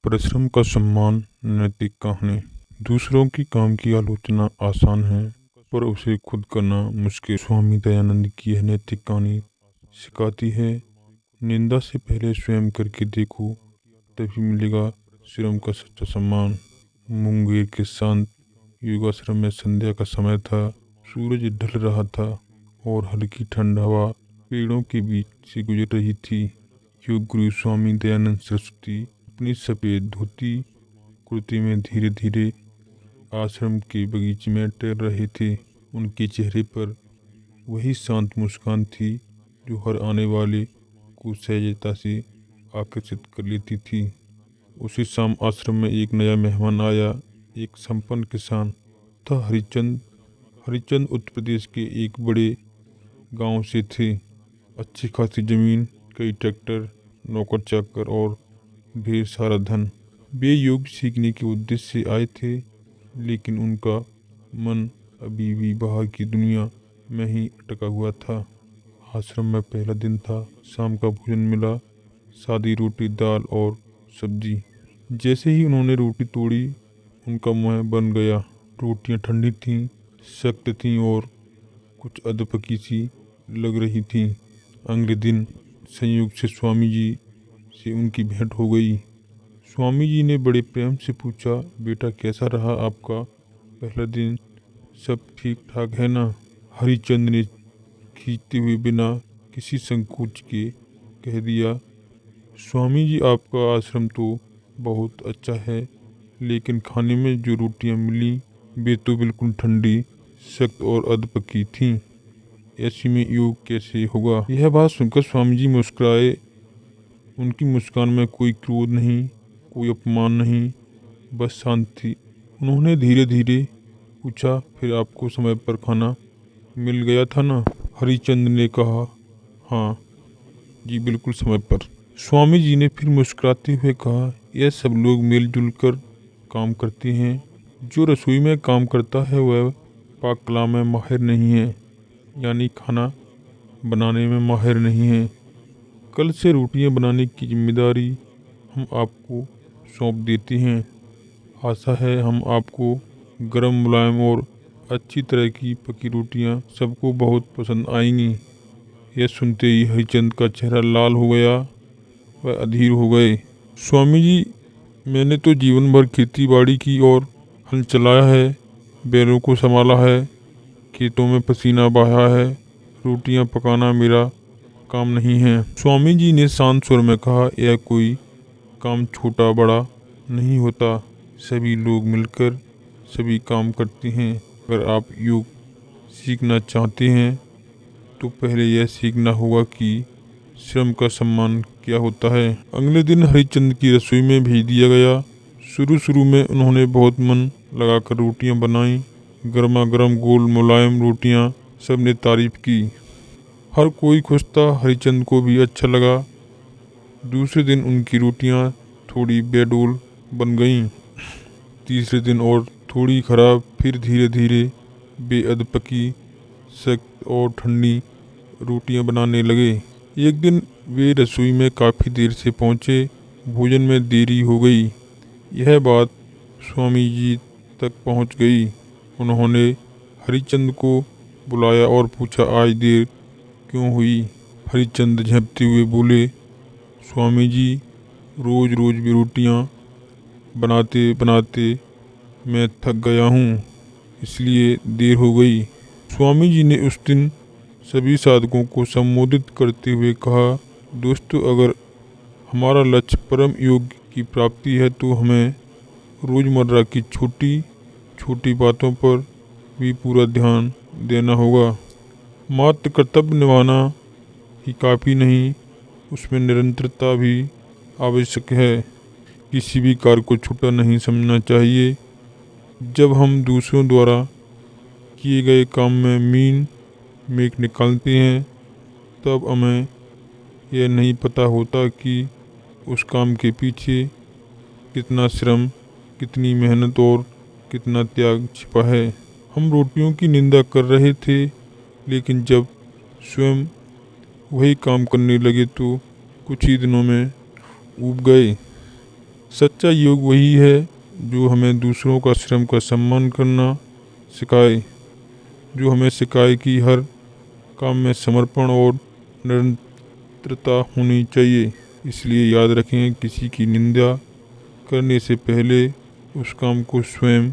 परिश्रम का सम्मान। नैतिक कहानी। दूसरों की काम की आलोचना आसान है, पर उसे खुद करना मुश्किल। स्वामी दयानंद की यह नैतिक कहानी सिखाती है, निंदा से पहले स्वयं करके देखो, तभी मिलेगा श्रम का सच्चा सम्मान। मुंगेर के शांत योगाश्रम में संध्या का समय था। सूरज ढल रहा था और हल्की ठंड हवा पेड़ों के बीच से गुजर रही थी। योग गुरु स्वामी दयानंद सरस्वती अपनी सफेद धोती कुर्ती में धीरे धीरे आश्रम के बगीचे में टहल रहे थे। उनके चेहरे पर वही शांत मुस्कान थी जो हर आने वाले को सहजता से आकर्षित कर लेती थी। उसी शाम आश्रम में एक नया मेहमान आया। एक संपन्न किसान था, हरिचंद। हरिचंद उत्तर प्रदेश के एक बड़े गांव से थे। अच्छी खासी जमीन, कई ट्रैक्टर, नौकर चाकर और ढेर सारा धन। वे योग सीखने के उद्देश्य से आए थे, लेकिन उनका मन अभी भी बाहर की दुनिया में ही अटका हुआ था। आश्रम में पहला दिन था। शाम का भोजन मिला, सादी रोटी, दाल और सब्जी। जैसे ही उन्होंने रोटी तोड़ी, उनका मुंह बन गया। रोटियां ठंडी थीं, सख्त थीं और कुछ अधपकी सी लग रही थीं। अगले दिन संयोग से स्वामी जी से उनकी भेंट हो गई। स्वामी जी ने बड़े प्रेम से पूछा, बेटा कैसा रहा आपका पहला दिन? सब ठीक ठाक है ना? हरिचंद ने खींचते हुए बिना किसी संकोच के कह दिया, स्वामी जी आपका आश्रम तो बहुत अच्छा है, लेकिन खाने में जो रोटियां मिली वे तो बिल्कुल ठंडी, सख्त और अधपकी थीं। ऐसी में योग कैसे होगा? यह बात सुनकर स्वामी जी मुस्कुराए। उनकी मुस्कान में कोई क्रोध नहीं, कोई अपमान नहीं, बस शांति। उन्होंने धीरे धीरे पूछा, फिर आपको समय पर खाना मिल गया था ना? हरिचंद ने कहा, हाँ जी, बिल्कुल समय पर। स्वामी जी ने फिर मुस्कुराते हुए कहा, यह सब लोग मिलजुल कर काम करते हैं। जो रसोई में काम करता है वह पाक कला में माहिर नहीं है, यानी खाना बनाने में माहिर नहीं है। कल से रोटियां बनाने की जिम्मेदारी हम आपको सौंप देते हैं। आशा है हम आपको गरम, मुलायम और अच्छी तरह की पकी रोटियां सबको बहुत पसंद आएंगी। यह सुनते ही हरिचंद का चेहरा लाल हो गया। वह अधीर हो गए। स्वामी जी, मैंने तो जीवन भर खेती बाड़ी की और हल चलाया है, बैलों को संभाला है, खेतों में पसीना बहाया है। रोटियां पकाना मेरा काम नहीं है। स्वामी जी ने शांत स्वर में कहा, यह कोई काम छोटा बड़ा नहीं होता, सभी लोग मिलकर सभी काम करते हैं। अगर आप योग सीखना चाहते हैं तो पहले यह सीखना होगा कि श्रम का सम्मान क्या होता है। अगले दिन हरिचंद की रसोई में भेज दिया गया। शुरू शुरू में उन्होंने बहुत मन लगाकर रोटियां बनाई। गर्मा गर्म गोल मुलायम रोटियां, सबने तारीफ की। हर कोई खुश था, हरिचंद को भी अच्छा लगा। दूसरे दिन उनकी रोटियां थोड़ी बेडोल बन गईं। तीसरे दिन और थोड़ी खराब। फिर धीरे धीरे वे अधपकी, सख्त और ठंडी रोटियां बनाने लगे। एक दिन वे रसोई में काफ़ी देर से पहुंचे। भोजन में देरी हो गई। यह बात स्वामी जी तक पहुंच गई। उन्होंने हरिचंद को बुलाया और पूछा, आज देर क्यों हुई? हरिचंद झपते हुए बोले, स्वामी जी, रोज रोज भी रोटियां बनाते बनाते मैं थक गया हूँ, इसलिए देर हो गई। स्वामी जी ने उस दिन सभी साधकों को संबोधित करते हुए कहा, दोस्तों, अगर हमारा लक्ष्य परम योग की प्राप्ति है तो हमें रोज़मर्रा की छोटी छोटी बातों पर भी पूरा ध्यान देना होगा। मात्र कर्तव्य निभाना ही काफ़ी नहीं, उसमें निरंतरता भी आवश्यक है। किसी भी कार्य को छोटा नहीं समझना चाहिए। जब हम दूसरों द्वारा किए गए काम में मीन मेख निकालते हैं, तब हमें यह नहीं पता होता कि उस काम के पीछे कितना श्रम, कितनी मेहनत और कितना त्याग छिपा है। हम रोटियों की निंदा कर रहे थे, लेकिन जब स्वयं वही काम करने लगे तो कुछ ही दिनों में ऊब गए। सच्चा योग वही है जो हमें दूसरों का श्रम का सम्मान करना सिखाए, जो हमें सिखाए कि हर काम में समर्पण और निरंतरता होनी चाहिए। इसलिए याद रखें, किसी की निंदा करने से पहले उस काम को स्वयं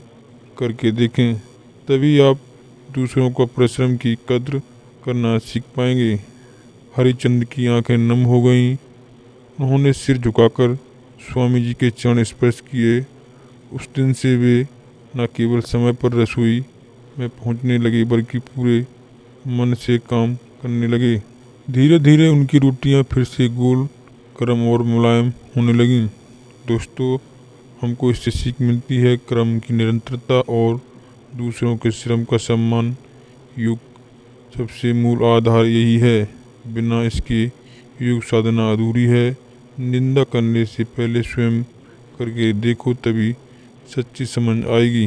करके देखें, तभी आप दूसरों का परिश्रम की कद्र करना सीख पाएंगे। हरिचंद की आंखें नम हो गईं। उन्होंने सिर झुकाकर स्वामी जी के चरण स्पर्श किए। उस दिन से वे न केवल समय पर रसोई में पहुंचने लगे, बल्कि पूरे मन से काम करने लगे। धीरे धीरे उनकी रोटियां फिर से गोल, गर्म और मुलायम होने लगीं। दोस्तों, हमको इससे सीख मिलती है, कर्म की निरंतरता और दूसरों के श्रम का सम्मान। योग सबसे मूल आधार यही है। बिना इसके योग साधना अधूरी है। निंदा करने से पहले स्वयं करके देखो, तभी सच्ची समझ आएगी।